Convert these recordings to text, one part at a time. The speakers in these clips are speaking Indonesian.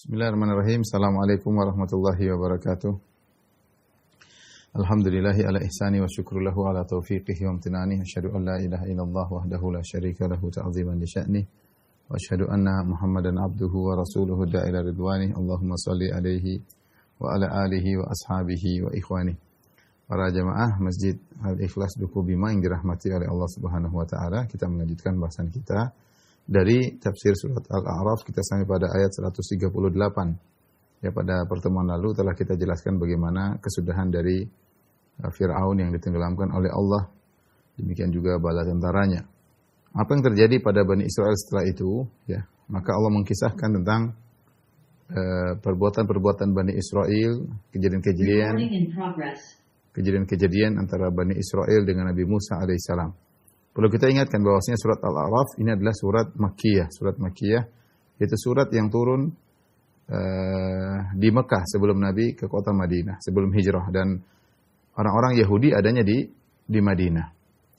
Bismillahirrahmanirrahim. Assalamualaikum warahmatullahi wabarakatuh. Alhamdulillahi ala ihsani wa syukru lahu ala taufiqihi wa amtinani. Asyhadu an la ilaha illallah wahdahu la syarika lahu ta'ziman li sya'ni. Wa asyhadu anna Muhammadan abduhu wa rasuluhu da'ila ridwani. Allahumma salli alaihi wa ala alihi wa ashabihi wa ikhwani. Para jamaah Masjid Al-Ikhlas Duku Bima yang dirahmati oleh Allah Subhanahu wa taala, kita melanjutkan bahasan kita dari tafsir surat Al-A'raf. Kita sampai pada ayat 138. Ya, pada pertemuan lalu telah kita jelaskan bagaimana kesudahan dari Fir'aun yang ditenggelamkan oleh Allah. Demikian juga bala tentaranya. Apa yang terjadi pada Bani Israel setelah itu? Ya, maka Allah mengkisahkan tentang perbuatan-perbuatan Bani Israel, kejadian-kejadian antara Bani Israel dengan Nabi Musa alaihissalam. Perlu kita ingatkan bahwasanya surat Al-A'raf ini adalah surat Makkiyah. Surat Makkiyah itu surat yang turun di Mekah sebelum Nabi ke kota Madinah, sebelum hijrah, dan orang-orang Yahudi adanya di Madinah.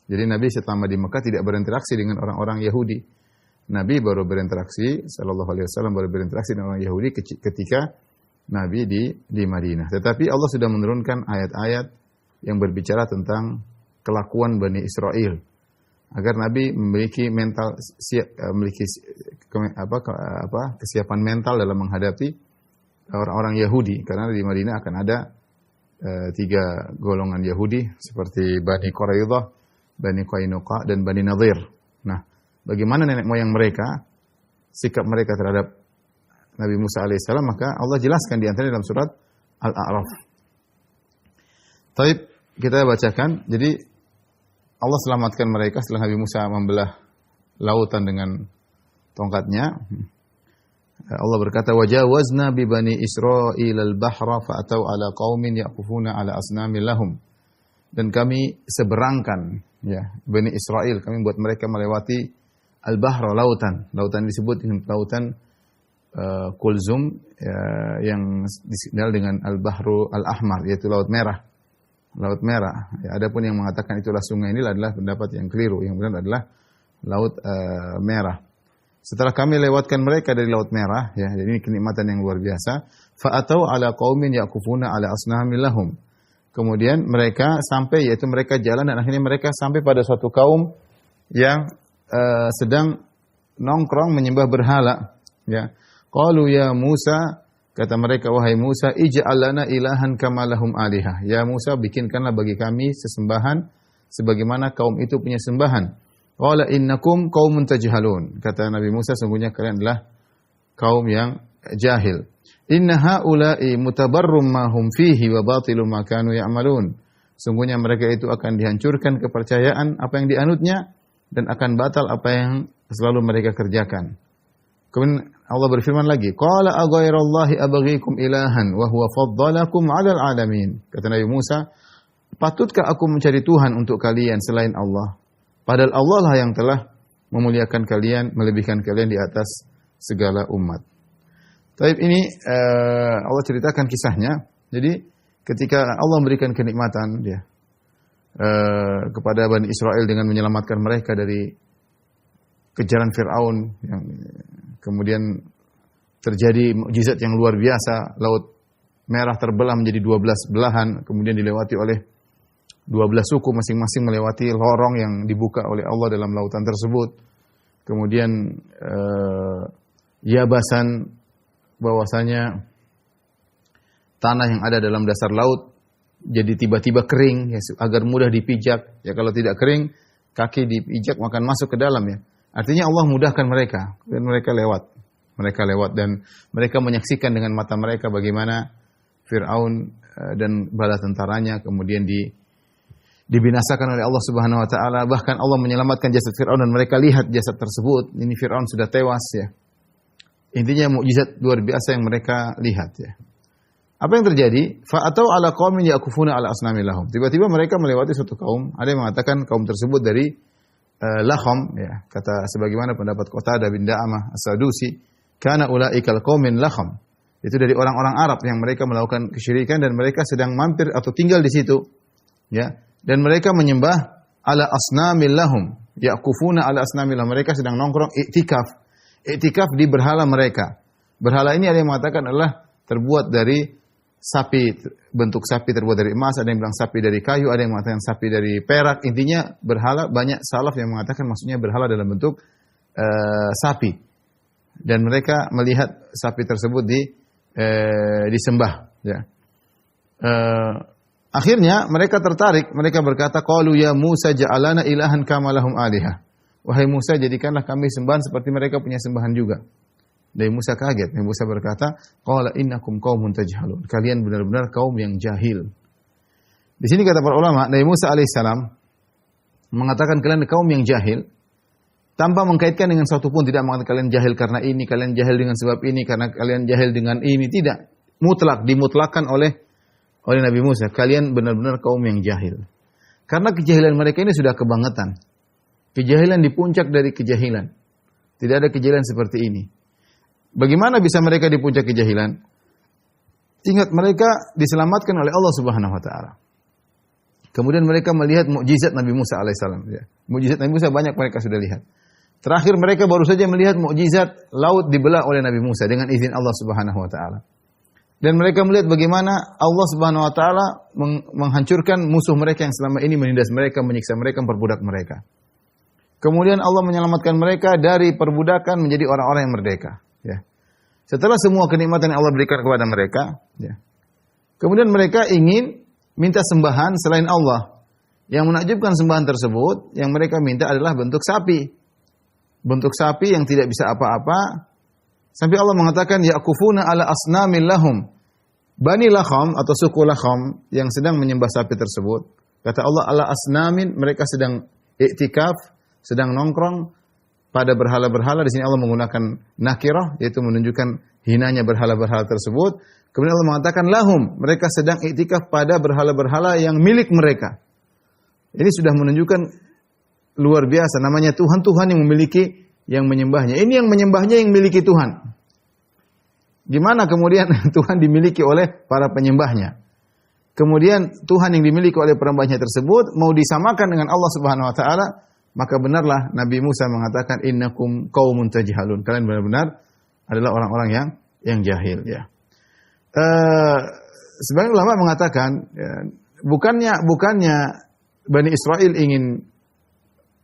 Jadi Nabi selama di Mekah tidak berinteraksi dengan orang-orang Yahudi. Nabi baru berinteraksi, sallallahu alaihi wasallam baru berinteraksi dengan orang Yahudi ketika Nabi di Madinah. Tetapi Allah sudah menurunkan ayat-ayat yang berbicara tentang kelakuan Bani Israel, agar Nabi memiliki kesiapan mental dalam menghadapi orang-orang Yahudi, karena di Madinah akan ada 3 golongan Yahudi seperti Bani Quraidah, Bani Qainuqa dan Bani Nadir. Nah, bagaimana nenek moyang mereka, sikap mereka terhadap Nabi Musa alaihissalam, maka Allah jelaskan di antaranya dalam surat Al-A'raf. Taib, kita bacakan. Jadi Allah selamatkan mereka setelah Nabi Musa membelah lautan dengan tongkatnya. Allah berkata, "Wajawazna bi bani Israil al-bahra fa'atau ala qaumin yaqufuna ala asnamin lahum." Dan kami seberangkan, ya, Bani Israel, kami buat mereka melewati al-bahra, lautan. Lautan disebut lautan Kulzum, ya, yang dikenal dengan al-bahru al-ahmar, yaitu laut merah. Laut Merah. Ya, adapun yang mengatakan itulah sungai ini adalah pendapat yang keliru. Yang benar adalah Laut Merah. Setelah kami lewatkan mereka dari Laut Merah, ya, jadi ini kenikmatan yang luar biasa. Fa'atau ala qaumin yaqufuna ala asnamin lahum. Kemudian mereka sampai, yaitu mereka jalan dan akhirnya mereka sampai pada suatu kaum yang sedang nongkrong menyembah berhala. Ya. Qalu ya Musa, kata mereka, wahai Musa, ij'al lana ilahan kama lahum alihah. Ya Musa, bikinkanlah bagi kami sesembahan sebagaimana kaum itu punya sembahan. Qala innakum qaumun tajhalun. Kata Nabi Musa, sungguhnya kalian adalah kaum yang jahil. Inna haula'i mutabarrum ma hum fihi wa batilum ma kanu ya'malun. Sungguhnya mereka itu akan dihancurkan kepercayaan apa yang dianutnya dan akan batal apa yang selalu mereka kerjakan. Kemudian Allah berfirman lagi, qala aghairallahi abghikum ilahan wa huwa faddalakum 'alal 'alamin. Kata Nabi Musa, patutkah aku mencari Tuhan untuk kalian selain Allah? Padahal Allah lah yang telah memuliakan kalian, melebihkan kalian di atas segala umat. Taib, ini Allah ceritakan kisahnya. Jadi ketika Allah memberikan kenikmatan dia kepada Bani Israel dengan menyelamatkan mereka dari kejaran Fir'aun, yang kemudian terjadi mukjizat yang luar biasa, Laut Merah terbelah menjadi 12 belahan, kemudian dilewati oleh 12 suku, masing-masing melewati lorong yang dibuka oleh Allah dalam lautan tersebut. Kemudian yabasan, bahwasanya tanah yang ada dalam dasar laut jadi tiba-tiba kering, ya, agar mudah dipijak. Ya, kalau tidak kering, kaki dipijak akan masuk ke dalam, ya. Artinya Allah mudahkan mereka, dan mereka lewat. Mereka lewat dan mereka menyaksikan dengan mata mereka bagaimana Fir'aun dan bala tentaranya kemudian dibinasakan oleh Allah Subhanahu wa taala. Bahkan Allah menyelamatkan jasad Fir'aun dan mereka lihat jasad tersebut. Ini Fir'aun sudah tewas, ya. Intinya mukjizat luar biasa yang mereka lihat, ya. Apa yang terjadi? Fa'atau ala qaumin yaqufuna ala asnamil lahum. Tiba-tiba mereka melewati suatu kaum. Ada yang mengatakan kaum tersebut dari Laham, ya, kata sebagaimana pendapat Qatadah bin Da'amah As-Sadusi, kana ulaikal qaumin Laham. Itu dari orang-orang Arab yang mereka melakukan kesyirikan dan mereka sedang mampir atau tinggal di situ, ya. Dan mereka menyembah ala asnamil lahum, yaqufuna ala asnamil lahum. Mereka sedang nongkrong iktikaf di berhala mereka. Berhala ini ada yang mengatakan adalah terbuat dari sapi, bentuk sapi terbuat dari emas, ada yang bilang sapi dari kayu, ada yang mengatakan sapi dari perak. Intinya berhala, banyak salaf yang mengatakan maksudnya berhala dalam bentuk sapi. Dan mereka melihat sapi tersebut disembah. Ya. Akhirnya mereka tertarik, mereka berkata, qalu ya Musa ja'alana ilahan kama lahum alihah. Wahai Musa, jadikanlah kami sembahan seperti mereka punya sembahan juga. Dan Musa kaget. Nabi Musa berkata, qala innakum qaumun tajhalun. Kalian benar-benar kaum yang jahil. Di sini kata para ulama, Nabi Musa alaihissalam mengatakan kalian kaum yang jahil tanpa mengkaitkan dengan suatu pun, tidak mengatakan kalian jahil karena ini, kalian jahil dengan sebab ini, karena kalian jahil dengan ini, tidak. Mutlak, dimutlakan oleh Nabi Musa, kalian benar-benar kaum yang jahil. Karena kejahilan mereka ini sudah kebangetan. Kejahilan di puncak dari kejahilan. Tidak ada kejahilan seperti ini. Bagaimana bisa mereka di puncak kejahilan? Ingat, mereka diselamatkan oleh Allah Subhanahu wa taala. Kemudian mereka melihat mukjizat Nabi Musa alaihissalam. Ya. Mukjizat Nabi Musa banyak mereka sudah lihat. Terakhir mereka baru saja melihat mukjizat laut dibelah oleh Nabi Musa dengan izin Allah Subhanahu wa taala. Dan mereka melihat bagaimana Allah Subhanahu wa taala menghancurkan musuh mereka yang selama ini menindas mereka, menyiksa mereka, memperbudak mereka. Kemudian Allah menyelamatkan mereka dari perbudakan menjadi orang-orang yang merdeka. Ya. Setelah semua kenikmatan yang Allah berikan kepada mereka, ya. Kemudian mereka ingin minta sembahan selain Allah. Yang menakjubkan sembahan tersebut, yang mereka minta adalah bentuk sapi. Bentuk sapi yang tidak bisa apa-apa. Sampai Allah mengatakan, ya'kufuna ala asnamin lahum. Bani Lakham atau suku Lakham yang sedang menyembah sapi tersebut. Kata Allah, ala asnamin, mereka sedang iktikaf, sedang nongkrong pada berhala-berhala. Di sini Allah menggunakan nakirah, yaitu menunjukkan hinanya berhala-berhala tersebut. Kemudian Allah mengatakan lahum, mereka sedang iktikaf pada berhala-berhala yang milik mereka. Ini sudah menunjukkan luar biasa, namanya Tuhan-Tuhan yang memiliki yang menyembahnya. Ini yang menyembahnya yang miliki Tuhan. Gimana kemudian Tuhan dimiliki oleh para penyembahnya? Kemudian Tuhan yang dimiliki oleh penyembahnya tersebut mau disamakan dengan Allah Subhanahu wa taala, maka benarlah Nabi Musa mengatakan innakum qaumun tajhalun. Kalian benar-benar adalah orang-orang yang jahil, ya. Sebagian ulama mengatakan, ya, bukannya Bani Israel ingin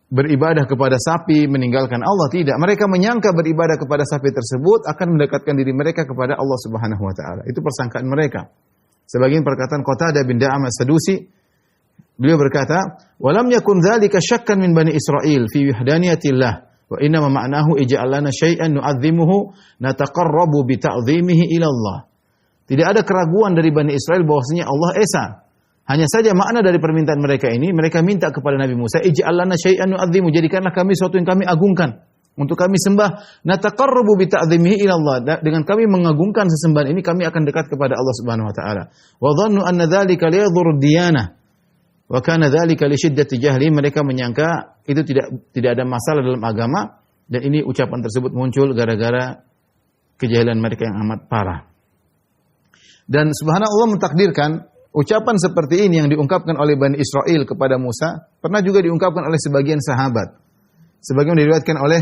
beribadah kepada sapi meninggalkan Allah, tidak. Mereka menyangka beribadah kepada sapi tersebut akan mendekatkan diri mereka kepada Allah Subhanahu wa taala. Itu persangkaan mereka. Sebagian perkataan Qatadah bin Da'am As-Sadusi, beliau berkata, "Walam yakun dzalika syakkan min Bani Israil fi wahdaniyatillah, wa inna ma ma'nahu ij'al lana syai'an nu'azzimuhu nataqarrabu bi ta'dhimihi ila Allah." Tidak ada keraguan dari Bani Israel bahwasanya Allah Esa. Hanya saja makna dari permintaan mereka ini, mereka minta kepada Nabi Musa, ij'al lana syai'an nu'azzimu, jadikanlah kami sesuatu yang kami agungkan, untuk kami sembah, nataqarrabu bi ta'dhimihi ila Allah. Dengan kami mengagungkan sesembahan ini, kami akan dekat kepada Allah Subhanahu wa taala. Wa dhannu anna dzalika la yadhurru diyanah. Wa kana dzalika li syiddati jahli, mereka menyangka itu tidak ada masalah dalam agama, dan ini ucapan tersebut muncul gara-gara kejahilan mereka yang amat parah. Dan subhanallah mentakdirkan ucapan seperti ini yang diungkapkan oleh Bani Israel kepada Musa pernah juga diungkapkan oleh sebagian sahabat. Sebagian diriwayatkan oleh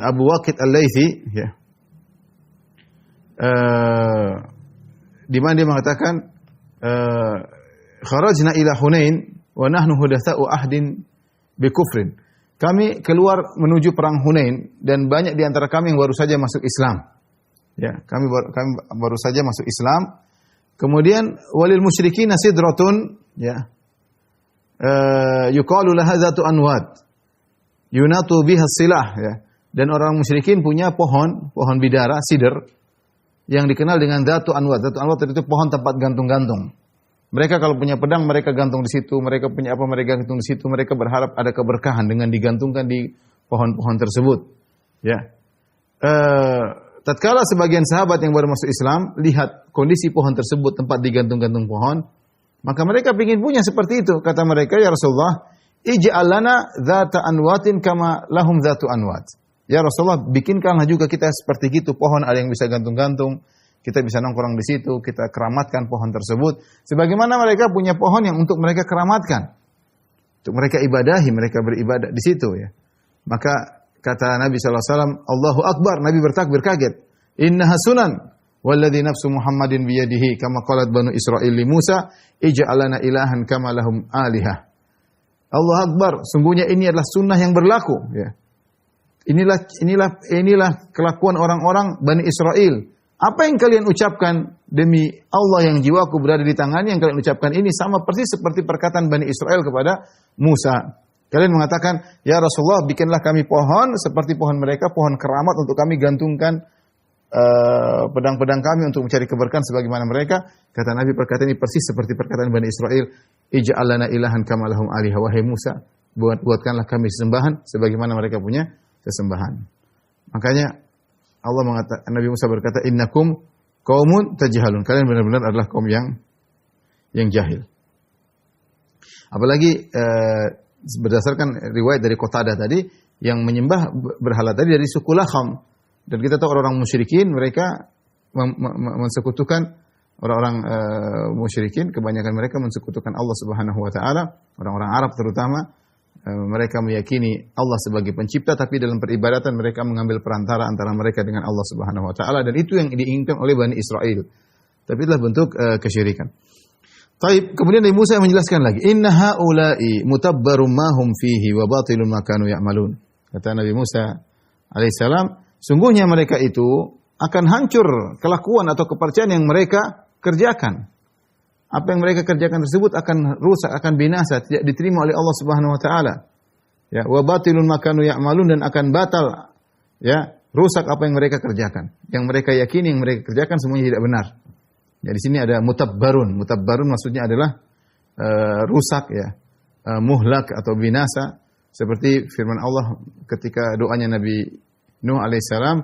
Abu Waqid Al-Laythi, ya. Di mana dia mengatakan kharajna ila Hunain wa nahnu hudatsa'u ahdin bi kufrin. Kami keluar menuju perang Hunain dan banyak di antara kami yang baru saja masuk Islam. Ya, kami baru saja masuk Islam. Kemudian walil musyrikin sidratun, ya. Yuqalu laha dzatu anwad. Yunatu biha silah, ya. Dan orang musyrikin punya pohon bidara, sidr, yang dikenal dengan dzatu anwad. Dzatu anwad itu pohon tempat gantung-gantung. Mereka kalau punya pedang mereka gantung di situ, mereka punya apa mereka gantung di situ, mereka berharap ada keberkahan dengan digantungkan di pohon-pohon tersebut. Ya. Tatkala sebagian sahabat yang baru masuk Islam lihat kondisi pohon tersebut, tempat digantung-gantung pohon, maka mereka ingin punya seperti itu. Kata mereka, ya Rasulullah, ij'al lana dzata anwatin kama lahum dzatu anwat. Ya Rasulullah, bikinkanlah juga kita seperti gitu, pohon ada yang bisa gantung-gantung, kita bisa nongkrong di situ, kita keramatkan pohon tersebut. Sebagaimana mereka punya pohon yang untuk mereka keramatkan, untuk mereka ibadahi, mereka beribadah di situ, ya. Maka kata Nabi SAW, Allahu Akbar, Nabi bertakbir kaget. Innaha sunan walladzi nafsu Muhammadin biyadihi kama qalat banu Israil li Musa ij'al lana ilahan kama lahum alihah. Allah Akbar, sungguhnya ini adalah sunnah yang berlaku, ya. Inilah kelakuan orang-orang Bani Israel. Apa yang kalian ucapkan demi Allah yang jiwaku berada di tangannya, yang kalian ucapkan ini sama persis seperti perkataan Bani Israel kepada Musa. Kalian mengatakan, ya Rasulullah, bikinlah kami pohon seperti pohon mereka, pohon keramat untuk kami gantungkan pedang-pedang kami untuk mencari keberkahan sebagaimana mereka. Kata Nabi, perkataan ini persis seperti perkataan Bani Israel. Ij'al lana ilahan kama lahum alihah. Wahai Musa, buatkanlah kami sesembahan sebagaimana mereka punya sesembahan. Makanya Allah mengatakan, Nabi Musa berkata, innakum qaumun tajhalun. Kalian benar-benar adalah kaum yang jahil. Apalagi berdasarkan riwayat dari Qatadah tadi, yang menyembah berhala tadi dari suku Lakham. Dan kita tahu orang-orang musyrikin, mereka mensekutukan orang-orang musyrikin, kebanyakan mereka mensekutukan Allah Subhanahu wa taala, orang-orang Arab terutama. Mereka meyakini Allah sebagai pencipta, tapi dalam peribadatan mereka mengambil perantara antara mereka dengan Allah Subhanahu wa taala, dan itu yang diinginkan oleh Bani Israel. Tapi itulah bentuk kesyirikan. Taib, kemudian Nabi Musa menjelaskan lagi, inna haula'i mutabbarum ma hum fihi wa batilun ma kanu ya'malun. Kata Nabi Musa alaihissalam, sungguhnya mereka itu akan hancur kelakuan atau kepercayaan yang mereka kerjakan. Apa yang mereka kerjakan tersebut akan rusak, akan binasa, tidak diterima oleh Allah Subhanahu wa taala. Ya, wa batilun ma kanu ya'malun, dan akan batal, ya, rusak apa yang mereka kerjakan. Yang mereka yakini, yang mereka kerjakan semuanya tidak benar. Ya, di sini ada mutabbarun. Mutabbarun maksudnya adalah rusak, ya, muhlak atau binasa, seperti firman Allah ketika doanya Nabi Nuh alaihissalam,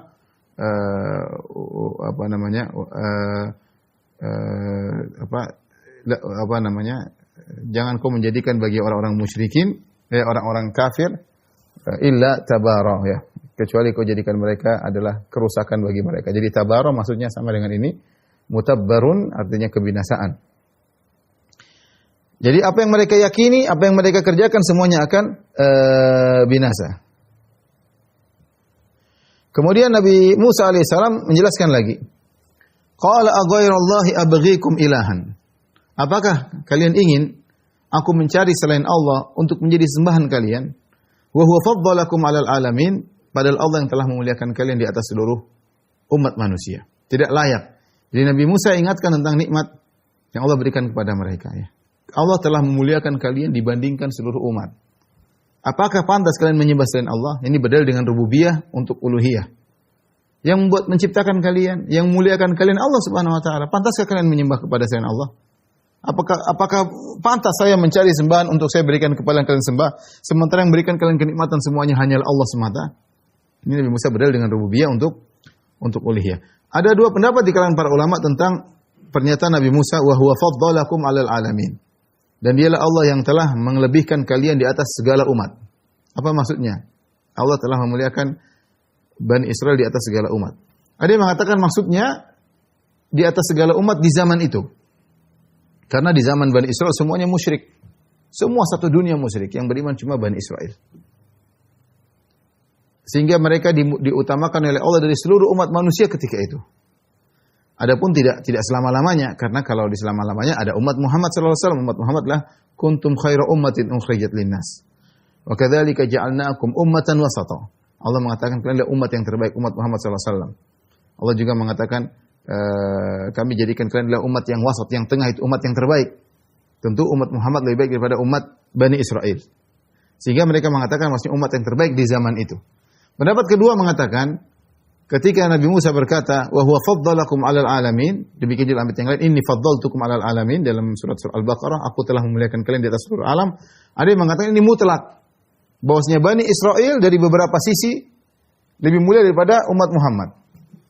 jangan kau menjadikan bagi orang-orang musyrikin, orang-orang kafir, illa tabara, ya, kecuali kau jadikan mereka adalah kerusakan bagi mereka. Jadi tabara maksudnya sama dengan ini, mutabbarun artinya kebinasaan. Jadi apa yang mereka yakini, apa yang mereka kerjakan semuanya akan binasa. Kemudian Nabi Musa alaihissalam menjelaskan lagi, qala aghairallahi abghikum ilahan. Apakah kalian ingin aku mencari selain Allah untuk menjadi sembahan kalian? Wa huwa faddalakum 'alal alamin, padahal Allah yang telah memuliakan kalian di atas seluruh umat manusia. Tidak layak. Jadi Nabi Musa ingatkan tentang nikmat yang Allah berikan kepada mereka, ya. Allah telah memuliakan kalian dibandingkan seluruh umat. Apakah pantas kalian menyembah selain Allah? Ini berdalil dengan rububiyah untuk uluhiyah. Yang membuat menciptakan kalian, yang memuliakan kalian Allah Subhanahu wa taala. Pantaskah kalian menyembah kepada selain Allah? Apakah pantas saya mencari sembahan untuk saya berikan kepada yang kalian sembah, sementara yang berikan kalian kenikmatan semuanya hanyalah Allah semata? Ini Nabi Musa berdalil dengan rububiyah untuk uluhiyah. Ada dua pendapat di kalangan para ulama tentang pernyataan Nabi Musa, wa huwa faddalakum 'alal alamin. Dan dialah Allah yang telah melebihkan kalian di atas segala umat. Apa maksudnya? Allah telah memuliakan Bani Israel di atas segala umat. Ada yang mengatakan maksudnya di atas segala umat di zaman itu. Karena di zaman Bani Israel semuanya musyrik. Semua satu dunia musyrik, yang beriman cuma Bani Israel. Sehingga mereka diutamakan oleh Allah dari seluruh umat manusia ketika itu. Adapun tidak selama-lamanya, karena kalau di selama-lamanya ada umat Muhammad sallallahu alaihi wasallam. Umat Muhammad lah kuntum khaira ummatin ukhrijat linnas. Wa kadzalika ja'alnakum ummatan wasata. Allah mengatakan kalian adalah umat yang terbaik, umat Muhammad sallallahu alaihi wasallam. Allah juga mengatakan kami jadikan kalian adalah umat yang wasat, yang tengah, itu umat yang terbaik. Tentu umat Muhammad lebih baik daripada umat Bani Israel. Sehingga mereka mengatakan maksudnya umat yang terbaik di zaman itu. Pendapat kedua mengatakan ketika Nabi Musa berkata, wa huwa faddalakum 'alal alamin, demikian juga ayat yang lain, inni faddaltukum 'alal alamin, dalam surat Al-Baqarah, aku telah memuliakan kalian di atas seluruh alam. Ada yang mengatakan ini mutlak, bahwasanya Bani Israel dari beberapa sisi lebih mulia daripada umat Muhammad.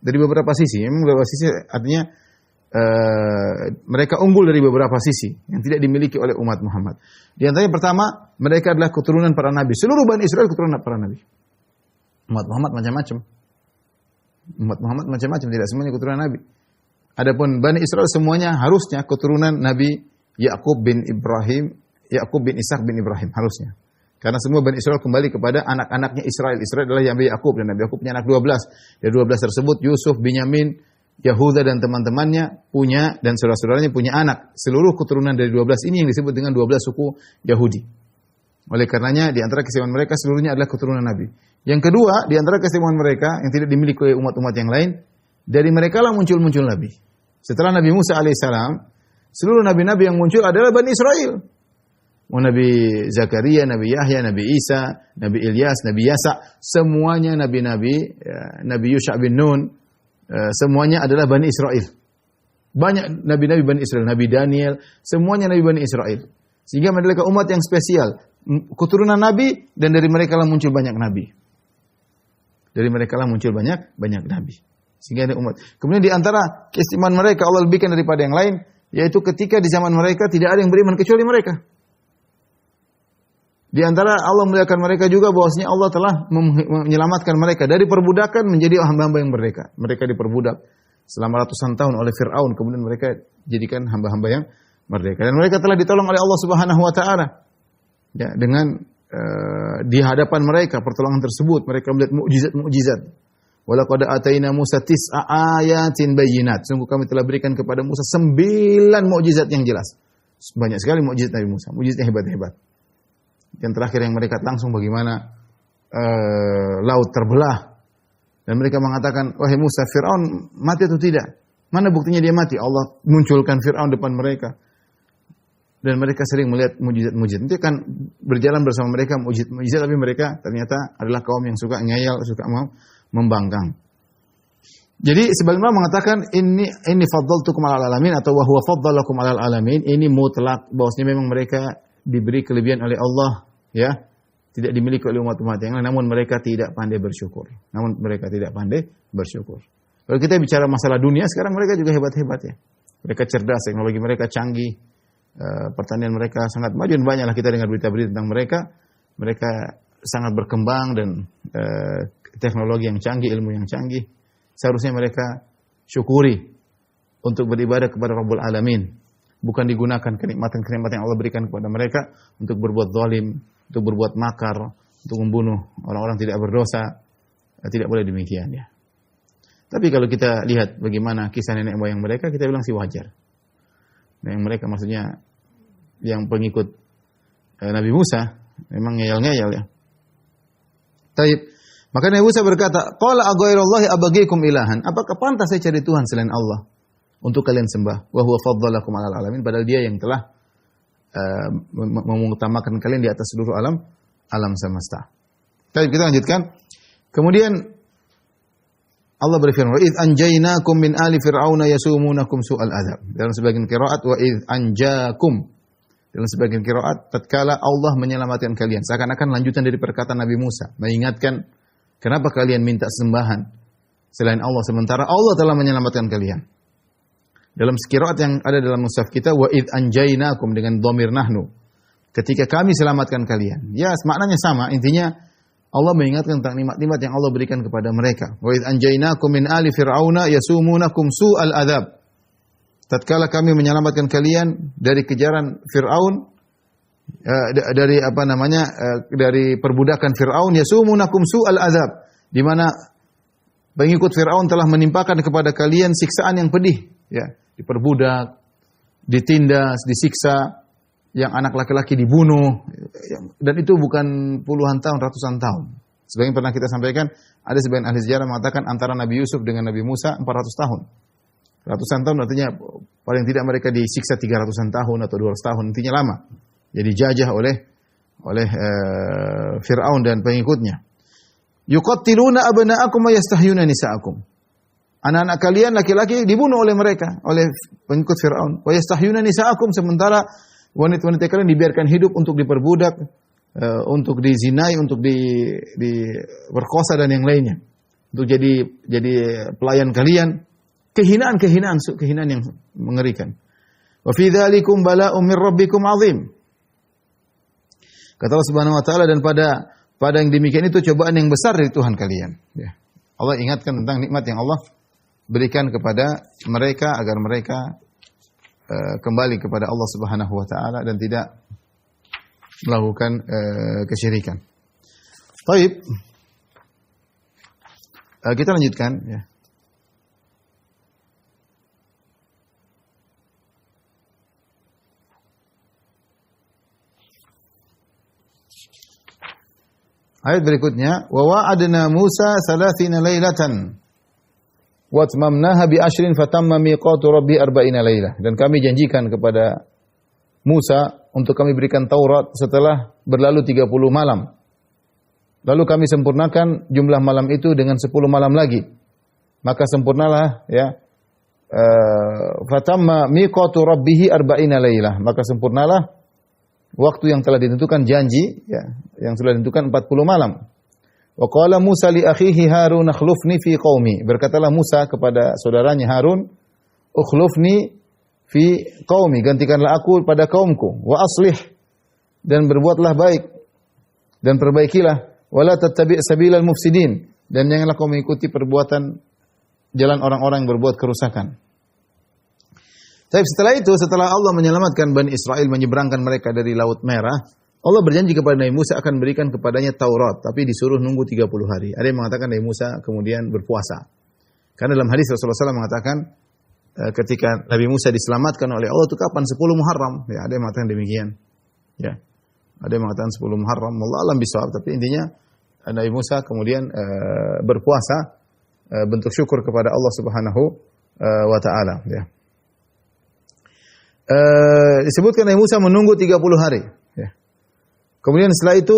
Dari beberapa sisi, beberapa sisi artinya mereka unggul dari beberapa sisi yang tidak dimiliki oleh umat Muhammad. Di antaranya pertama, mereka adalah keturunan para nabi. Seluruh Bani Israel keturunan para nabi. Umat Muhammad macam-macam. Umat Muhammad macam-macam, tidak semuanya keturunan Nabi. Adapun Bani Israel semuanya harusnya keturunan Nabi Yakub bin Ishak bin Ibrahim, harusnya. Karena semua Bani Israel kembali kepada anak-anaknya Israel. Israel adalah Nabi Yakub, dan Nabi Yakub punya anak 12. Dari 12 tersebut Yusuf, Binyamin, Yahuda dan teman-temannya punya, dan saudara-saudaranya punya anak. Seluruh keturunan dari 12 ini yang disebut dengan 12 suku Yahudi. Oleh karenanya di antara keistimewaan mereka seluruhnya adalah keturunan Nabi. Yang kedua, di antara keistimewaan mereka yang tidak dimiliki oleh umat-umat yang lain, dari mereka lah muncul Nabi. Setelah Nabi Musa alaihissalam, seluruh nabi-nabi yang muncul adalah Bani Israel. Nabi Zakaria, Nabi Yahya, Nabi Isa, Nabi Ilyas, Nabi Yasa, semuanya nabi-nabi, Nabi Yusha bin Nun, semuanya adalah Bani Israel. Banyak nabi-nabi Bani Israel, Nabi Daniel, semuanya nabi Bani Israel. Sehingga mereka umat yang spesial, keturunan nabi, dan dari mereka lah muncul banyak nabi. Dari mereka lah muncul banyak nabi. Sehingga ada umat. Kemudian di antara keistimewaan mereka Allah lebihkan daripada yang lain, yaitu ketika di zaman mereka tidak ada yang beriman kecuali mereka. Di antara Allah memuliakan mereka juga bahwasanya Allah telah menyelamatkan mereka dari perbudakan menjadi hamba-hamba yang merdeka. Mereka diperbudak selama ratusan tahun oleh Fir'aun, kemudian mereka jadikan hamba-hamba yang merdeka. Dan mereka telah ditolong oleh Allah Subhanahu wa taala. Ya, dengan di hadapan mereka pertolongan tersebut mereka melihat mukjizat-mukjizat. Walaqad ataina Musa tis'a ayatin bayyinat. Sungguh kami telah berikan kepada Musa 9 mukjizat yang jelas. Banyak sekali mukjizat Nabi Musa, mukjizat yang hebat-hebat. Yang terakhir yang mereka langsung bagaimana laut terbelah. Dan mereka mengatakan, wahai Musa, Fir'aun mati atau tidak? Mana buktinya dia mati? Allah munculkan Fir'aun depan mereka. Dan mereka sering melihat mujizat-mujizat. Nanti akan berjalan bersama mereka mujizat, tapi mereka ternyata adalah kaum yang suka ngeyel, suka membangkang. Jadi sebaliknya mengatakan ini faddaltukum 'alal alamin atau wa huwa faddalakum 'alal alamin, ini mutlak bahwasanya memang mereka diberi kelebihan oleh Allah, ya. Tidak dimiliki oleh umat-umat yang lain, namun mereka tidak pandai bersyukur. Kalau kita bicara masalah dunia, sekarang mereka juga hebat-hebat ya. Mereka cerdas, teknologi mereka canggih, pertanian mereka sangat maju, dan banyaklah kita dengar berita-berita tentang mereka. Mereka sangat berkembang dan teknologi yang canggih, ilmu yang canggih. Seharusnya mereka syukuri untuk beribadah kepada Rabbul Alamin. Bukan digunakan kenikmatan-kenikmatan yang Allah berikan kepada mereka untuk berbuat zalim, untuk berbuat makar, untuk membunuh orang-orang tidak berdosa. Tidak boleh demikian ya. Tapi kalau kita lihat bagaimana kisah nenek moyang mereka, kita bilang sih wajar. Yang mereka maksudnya yang pengikut Nabi Musa memang ngeyel-ngeyel ya. Taib. Maka Nabi Musa berkata, "Qala aghairallahi abaghikum ilahan?" Apakah pantas saya cari Tuhan selain Allah untuk kalian sembah? Wa huwa faddalakum 'alal alamin, padahal Dia yang telah mengutamakan kalian di atas seluruh alam semesta. Baik, kita lanjutkan. Kemudian Allah berfirman, "Wa idz anjaynakum min ali fir'auna yasumunakum su'al adzab." Dalam sebagian qiraat wa idz anjakum. Dalam sebagian qiraat tatkala Allah menyelamatkan kalian. Seakan-akan lanjutan dari perkataan Nabi Musa, mengingatkan kenapa kalian minta sembahan selain Allah sementara Allah telah menyelamatkan kalian. Dalam qiraat yang ada dalam mushaf kita, wa idz anjaynakum dengan dhamir nahnu. Ketika kami selamatkan kalian. Ya, maknanya sama. Intinya Allah mengingatkan tentang nikmat-nikmat yang Allah berikan kepada mereka. Wa idz anjaynakum min ali fir'auna yasumunakum su'al adzab. Tatkala kami menyelamatkan kalian dari kejaran Fir'aun, dari perbudakan Fir'aun, yasumunakum su'al adzab, di mana pengikut Fir'aun telah menimpakan kepada kalian siksaan yang pedih, ya, diperbudak, ditindas, disiksa, yang anak laki-laki dibunuh, dan itu bukan puluhan tahun, ratusan tahun. Sebagian pernah kita sampaikan, ada sebagian ahli sejarah mengatakan antara Nabi Yusuf dengan Nabi Musa 400 tahun. Ratusan tahun artinya paling tidak mereka disiksa 300-an tahun atau 200 tahun, intinya lama. Jadi jajah oleh Fir'aun dan pengikutnya. Yuqattiluna abna'akum wa yastahyuna nisa'akum. Anak-anak kalian laki-laki dibunuh oleh mereka, oleh pengikut Fir'aun. Wa yastahyuna nisa'akum, sementara wanita-wanita kalian dibiarkan hidup untuk diperbudak, untuk dizinai, untuk diperkosa dan yang lainnya. Untuk jadi pelayan kalian. Kehinaan yang mengerikan. Wa fi dzalikum bala'un min rabbikum 'adzim. Kata Allah Subhanahu wa taala, dan pada yang demikian itu cobaan yang besar dari Tuhan kalian. Ya. Allah ingatkan tentang nikmat yang Allah berikan kepada mereka agar mereka kembali kepada Allah Subhanahu wa taala dan tidak melakukan kesyirikan. Baik. Kita lanjutkan ya. Ayat berikutnya, wa wa'adna Musa 30 lailatan wa atmamnaha bi 10 fatamma miqatu rabbi 40 lailah. Dan kami janjikan kepada Musa untuk kami berikan Taurat setelah berlalu 30 malam. Lalu kami sempurnakan jumlah malam itu dengan 10 malam lagi. Maka sempurnalah ya fatamma miqatu rabbih 40 lailah. Maka sempurnalah waktu yang telah ditentukan janji ya, yang sudah ditentukan 40 malam. Wa qala Musa li akhihi Harun akhlufni fi qaumi. Berkatalah Musa kepada saudaranya Harun, ukhlufni fi qaumi, gantikanlah aku pada kaumku, wa aslih, dan berbuatlah baik dan perbaikilah, wala tattabi' sabilal mufsidin, dan janganlah kau mengikuti perbuatan jalan orang-orang yang berbuat kerusakan. Tapi setelah Allah menyelamatkan Bani Israel, menyeberangkan mereka dari Laut Merah, Allah berjanji kepada Nabi Musa akan berikan kepadanya Taurat, tapi disuruh nunggu 30 hari. Ada yang mengatakan Nabi Musa kemudian berpuasa. Karena dalam hadis Rasulullah SAW mengatakan, ketika Nabi Musa diselamatkan oleh Allah itu kapan? 10 Muharram. Ya, ada yang mengatakan demikian. Ya. Ada yang mengatakan 10 Muharram. Allah alam bisawab, tapi intinya Nabi Musa kemudian berpuasa bentuk syukur kepada Allah Subhanahu wa taala, ya. Disebutkan Nabi Musa menunggu 30 hari. Ya. Kemudian setelah itu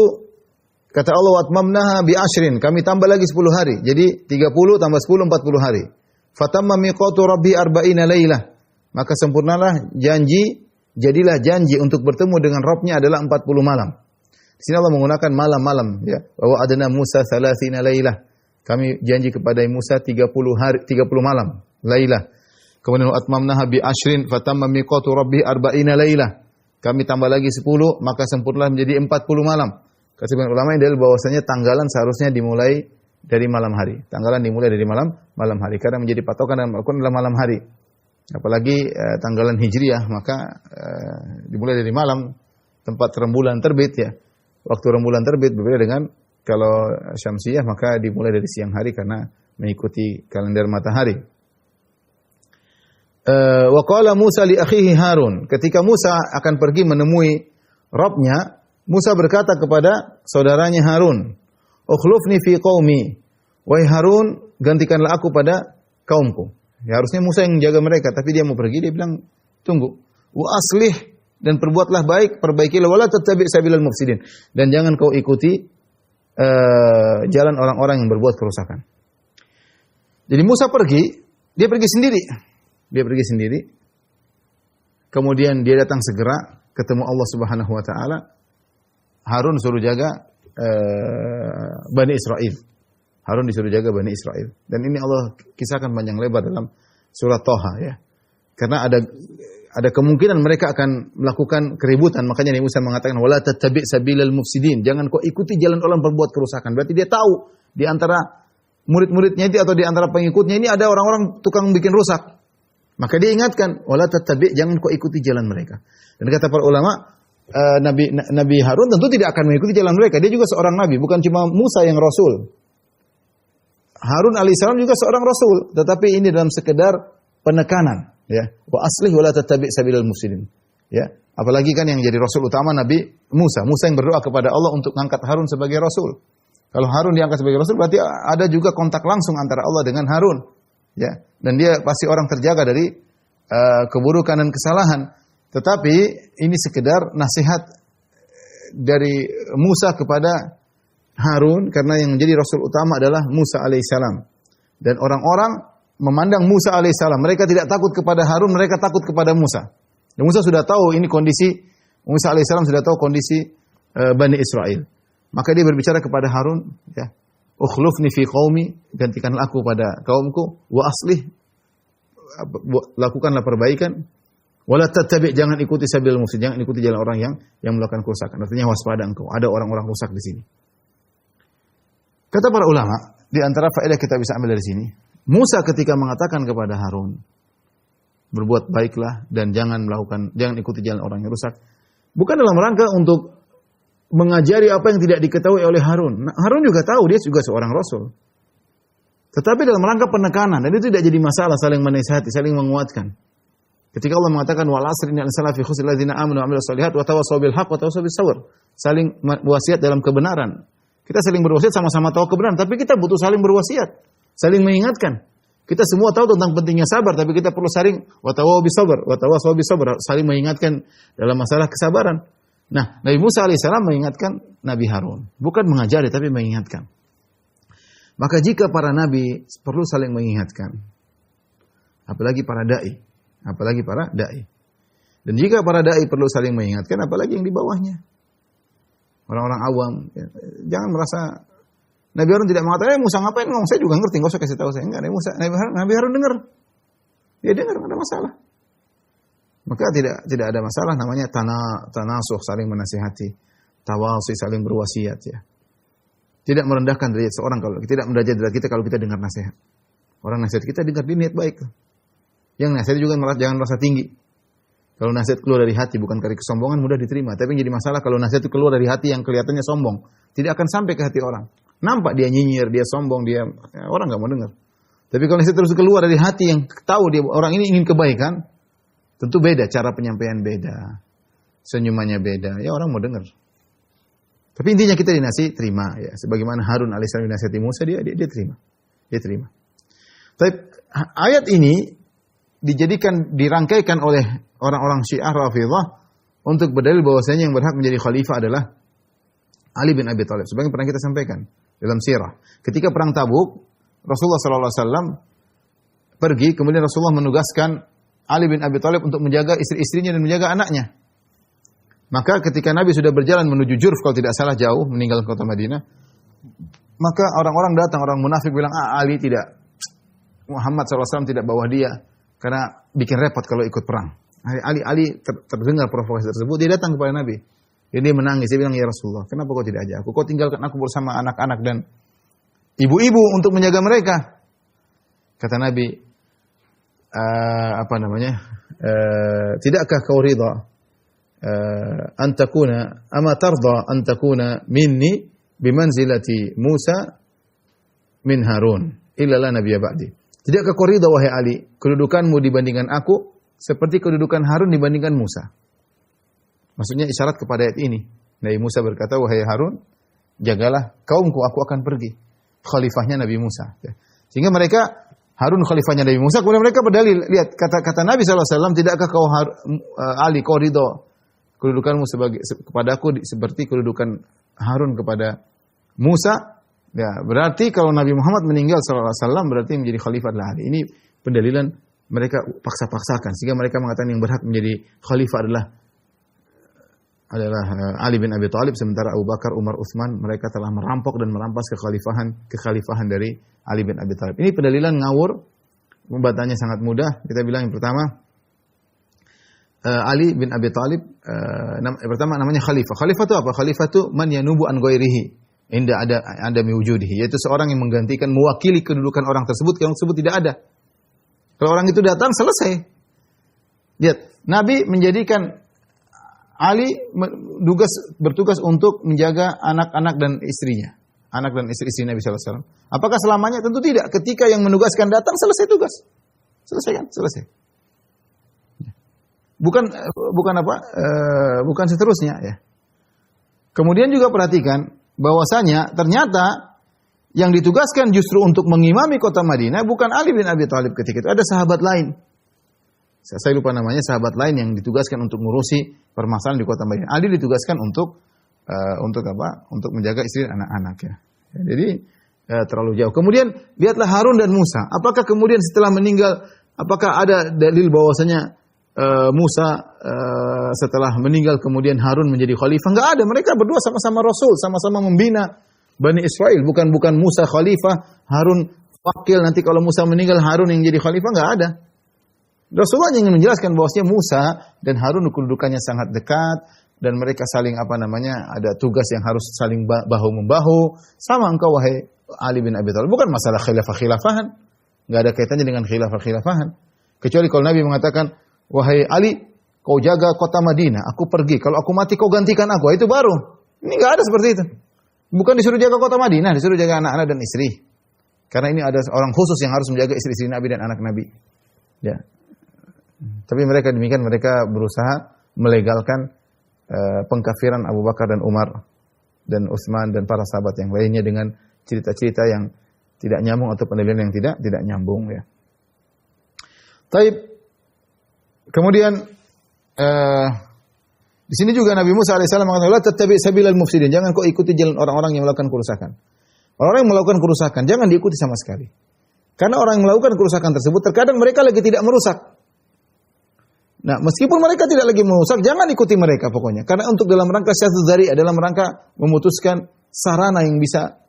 kata Allah watmamnaha bi 10, kami tambah lagi 10 hari. Jadi 30 tambah 10 40 hari. Fatamma miqatu rabbi 40 lailah. Maka sempurnalah janji, jadilah janji untuk bertemu dengan Rabb-nya adalah 40 malam. Di sini Allah menggunakan malam-malam ya. Wa adna Musa 30 lailah. Kami janji kepada Musa 30 hari, 30 malam, lailah. Kemudian atmamnaha bi 10 fatamma miqatu rabbi 40 lailah. Kami tambah lagi 10 maka sempurnalah menjadi 40 malam. Kata sebagian ulama ini adalah bahwasanya tanggalan seharusnya dimulai dari malam hari. Tanggalan dimulai dari malam hari karena menjadi patokan dalam Al-Qur'an adalah malam hari. Apalagi tanggalan Hijriah maka dimulai dari malam tempat rembulan terbit ya. Waktu rembulan terbit berbeda dengan kalau Syamsiyah maka dimulai dari siang hari karena mengikuti kalender matahari. Wa qala Musa li akhihi Harun. Ketika Musa akan pergi menemui Rabb-nya, Musa berkata kepada saudaranya Harun, "Ukhlufni fi qaumi." Wahai Harun, gantikanlah aku pada kaumku. Ya, harusnya Musa yang menjaga mereka, tapi dia mau pergi, dia bilang, "Tunggu. Wa aslih, dan perbuatlah baik, perbaikilah, wala tattabi' sabilal mufsidin." Dan jangan kau ikuti jalan orang-orang yang berbuat kerusakan. Jadi Musa pergi, dia pergi sendiri. Kemudian dia datang segera ketemu Allah Subhanahu wa taala. Harun suruh jaga Bani Israel. Harun disuruh jaga Bani Israel. Dan ini Allah kisahkan panjang lebar dalam surat Thaha ya. Karena ada kemungkinan mereka akan melakukan keributan. Makanya Nabi Musa mengatakan wala tattabi' sabilal mufsidin. Jangan kau ikuti jalan orang berbuat kerusakan. Berarti dia tahu di antara murid-muridnya itu atau di antara pengikutnya ini ada orang-orang tukang bikin rusak. Maka dia ingatkan, wala tattabi', jangan kau ikuti jalan mereka. Dan kata para ulama, Nabi Harun tentu tidak akan mengikuti jalan mereka. Dia juga seorang nabi, bukan cuma Musa yang rasul. Harun alaihissalam juga seorang rasul, tetapi ini dalam sekedar penekanan, ya. Wa aslih wala tattabi' sabilal mufsidin. Ya, apalagi kan yang jadi rasul utama Nabi Musa. Musa yang berdoa kepada Allah untuk mengangkat Harun sebagai rasul. Kalau Harun diangkat sebagai rasul berarti ada juga kontak langsung antara Allah dengan Harun. Ya, dan dia pasti orang terjaga dari keburukan dan kesalahan. Tetapi ini sekedar nasihat dari Musa kepada Harun karena yang menjadi rasul utama adalah Musa alaihissalam. Dan orang-orang memandang Musa alaihissalam, mereka tidak takut kepada Harun, mereka takut kepada Musa. Dan Musa sudah tahu ini kondisi, Musa alaihissalam sudah tahu kondisi Bani Israel. Maka dia berbicara kepada Harun, ya, ukhlufni fi qaumi, gantikanlah aku pada kaumku, wa aslih, lakukanlah perbaikan, wala tattabi', jangan ikuti sabilal mufsid, jangan ikuti jalan orang yang melakukan kerusakan. Artinya waspada engkau, ada orang-orang rusak di sini. Kata para ulama, di antara faedah kita bisa ambil dari sini, Musa ketika mengatakan kepada Harun, berbuat baiklah dan jangan ikuti jalan orang yang rusak, bukan dalam rangka untuk mengajari apa yang tidak diketahui oleh Harun. Nah, Harun juga tahu, dia juga seorang rasul. Tetapi dalam rangka penekanan, dan itu tidak jadi masalah, saling menasihati, saling menguatkan. Ketika Allah mengatakan wal asri innal insana lafi khusr alladzina amanu wa amilus shalihat wa tawassaw bil haqq wa tawassaw bis sabr. Saling wasiat dalam kebenaran. Kita saling berwasiat sama-sama tahu kebenaran, tapi kita butuh saling berwasiat, saling mengingatkan. Kita semua tahu tentang pentingnya sabar, tapi kita perlu saling wa tawassaw bis sabr, saling mengingatkan dalam masalah kesabaran. Nah, Nabi Musa alaihissalam mengingatkan Nabi Harun, bukan mengajari tapi mengingatkan. Maka jika para nabi perlu saling mengingatkan, apalagi para dai. Dan jika para dai perlu saling mengingatkan, apalagi yang di bawahnya. Orang-orang awam, ya, jangan merasa Nabi Harun tidak mengatakan, Musa ngapain ngomong? Saya juga ngerti, enggak usah kasih tahu saya. Enggak, Nabi Harun dengar. Dia dengar, enggak ada masalah. Maka tidak ada masalah, namanya tanasuh, saling menasihati, tawasi, saling berwasiat, ya. Tidak merendahkan derajat seorang, kalau tidak merendahkan derajat kita kalau kita dengar nasihat. Orang nasihat kita dengar dia niat baik. Yang nasihat juga jangan merasa tinggi. Kalau nasihat keluar dari hati bukan dari kesombongan mudah diterima. Tapi yang jadi masalah kalau nasihat itu keluar dari hati yang kelihatannya sombong, tidak akan sampai ke hati orang. Nampak dia nyinyir, dia sombong, orang nggak mau dengar. Tapi kalau nasihat terus keluar dari hati yang tahu dia orang ini ingin kebaikan, tentu beda, cara penyampaian beda, senyumannya beda, ya orang mau dengar. Tapi intinya kita terima, ya. Sebagaimana Harun alaihissalam dinasihati Musa, dia terima, dia terima. Tapi ayat ini dirangkaikan oleh orang-orang Syiah Rafidhah untuk berdalil bahwasanya yang berhak menjadi khalifah adalah Ali bin Abi Thalib. Sebagaimana pernah kita sampaikan dalam sirah. Ketika perang Tabuk, Rasulullah sallallahu alaihi wasallam pergi, kemudian Rasulullah menugaskan Ali bin Abi Thalib untuk menjaga istri-istrinya dan menjaga anaknya. Maka ketika Nabi sudah berjalan menuju Jurf, kalau tidak salah jauh, meninggalkan kota Madinah, maka orang-orang datang, orang munafik bilang, Ali tidak, Muhammad SAW tidak bawa dia, karena bikin repot kalau ikut perang. Ali terdengar provokasi tersebut, dia datang kepada Nabi. Dia menangis, dia bilang, ya Rasulullah, kenapa kau tidak ajak aku? Kau tinggalkan aku bersama anak-anak dan ibu-ibu untuk menjaga mereka. Kata Nabi, tidakkah kau ridha ama tarda an takuna minni bimanzilati Musa min Harun illa la nabiyya ba'di. Tidakkah kau ridha wahai Ali, kedudukanmu dibandingkan aku seperti kedudukan Harun dibandingkan Musa? Maksudnya isyarat kepada ayat ini. Nabi Musa berkata, wahai Harun, jagalah kaumku, aku akan pergi. Khalifahnya Nabi Musa. Sehingga mereka, Harun khalifahnya Nabi Musa, kemudian mereka berdalil. Lihat, kata Nabi SAW, tidakkah kau Ali, kau ridha kedudukanmu kepadaku seperti kedudukan Harun kepada Musa? Ya, berarti kalau Nabi Muhammad meninggal SAW, berarti menjadi khalifah adalah Ali. Ini pendalilan mereka paksa-paksakan. Sehingga mereka mengatakan yang berhak menjadi khalifah adalah Ali bin Abi Thalib, sementara Abu Bakar, Umar, Utsman mereka telah merampok dan merampas kekhalifahan dari Ali bin Abi Thalib. Ini pendalilan ngawur, pembahasannya sangat mudah. Kita bilang yang pertama, Ali bin Abi Thalib pertama namanya khalifah. Khalifah itu apa? Khalifah itu man yanubu an ghairihi inda ada miwujudihi, yaitu seorang yang menggantikan, mewakili kedudukan orang tersebut yang tersebut tidak ada. Kalau orang itu datang, selesai. Lihat, Nabi menjadikan Ali bertugas untuk menjaga anak-anak dan istrinya. Anak dan istri Nabi SAW. Apakah selamanya? Tentu tidak. Ketika yang menugaskan datang, selesai tugas. Selesai kan? Selesai. Bukan seterusnya, ya. Kemudian juga perhatikan bahwasanya ternyata yang ditugaskan justru untuk mengimami kota Madinah bukan Ali bin Abi Thalib ketika itu. Ada sahabat lain. Saya lupa namanya, sahabat lain yang ditugaskan untuk ngurusi permasalahan di kota Madinah. Ali ditugaskan untuk apa? Untuk menjaga istri dan anak-anak, ya. Jadi terlalu jauh. Kemudian lihatlah Harun dan Musa. Apakah kemudian setelah meninggal, apakah ada dalil bahwasanya Musa setelah meninggal kemudian Harun menjadi khalifah? Enggak ada. Mereka berdua sama-sama rasul, sama-sama membina Bani Israel. Bukan Musa khalifah, Harun wakil. Nanti kalau Musa meninggal, Harun yang jadi khalifah, enggak ada. Rasulullah ingin menjelaskan bahwasanya Musa dan Harun kedudukannya sangat dekat dan mereka saling ada tugas yang harus saling bahu membahu. Sama engkau wahai Ali bin Abi Thalib. Bukan masalah khilafah-khilafahan. Enggak ada kaitannya dengan khilafah-khilafahan. Kecuali kalau Nabi mengatakan, wahai Ali, kau jaga kota Madinah, aku pergi. Kalau aku mati, kau gantikan aku. Itu baru. Ini enggak ada seperti itu. Bukan disuruh jaga kota Madinah, disuruh jaga anak-anak dan istri. Karena ini ada orang khusus yang harus menjaga istri-istri Nabi dan anak Nabi. Ya. Tapi mereka demikian, mereka berusaha melegalkan pengkafiran Abu Bakar dan Umar dan Utsman dan para sahabat yang lainnya dengan cerita-cerita yang tidak nyambung atau pendalilan yang tidak nyambung ya. Taib. Kemudian di sini juga Nabi Musa alaihissalam mengatakan, "La tattabi' sabilal mufsidin." Jangan kau ikuti jalan orang-orang yang melakukan kerusakan. Orang yang melakukan kerusakan jangan diikuti sama sekali. Karena orang yang melakukan kerusakan tersebut terkadang mereka lagi tidak merusak. Nah, meskipun mereka tidak lagi merusak, jangan ikuti mereka pokoknya. Karena untuk dalam rangka syaddu dzari' dalam rangka memutuskan sarana yang bisa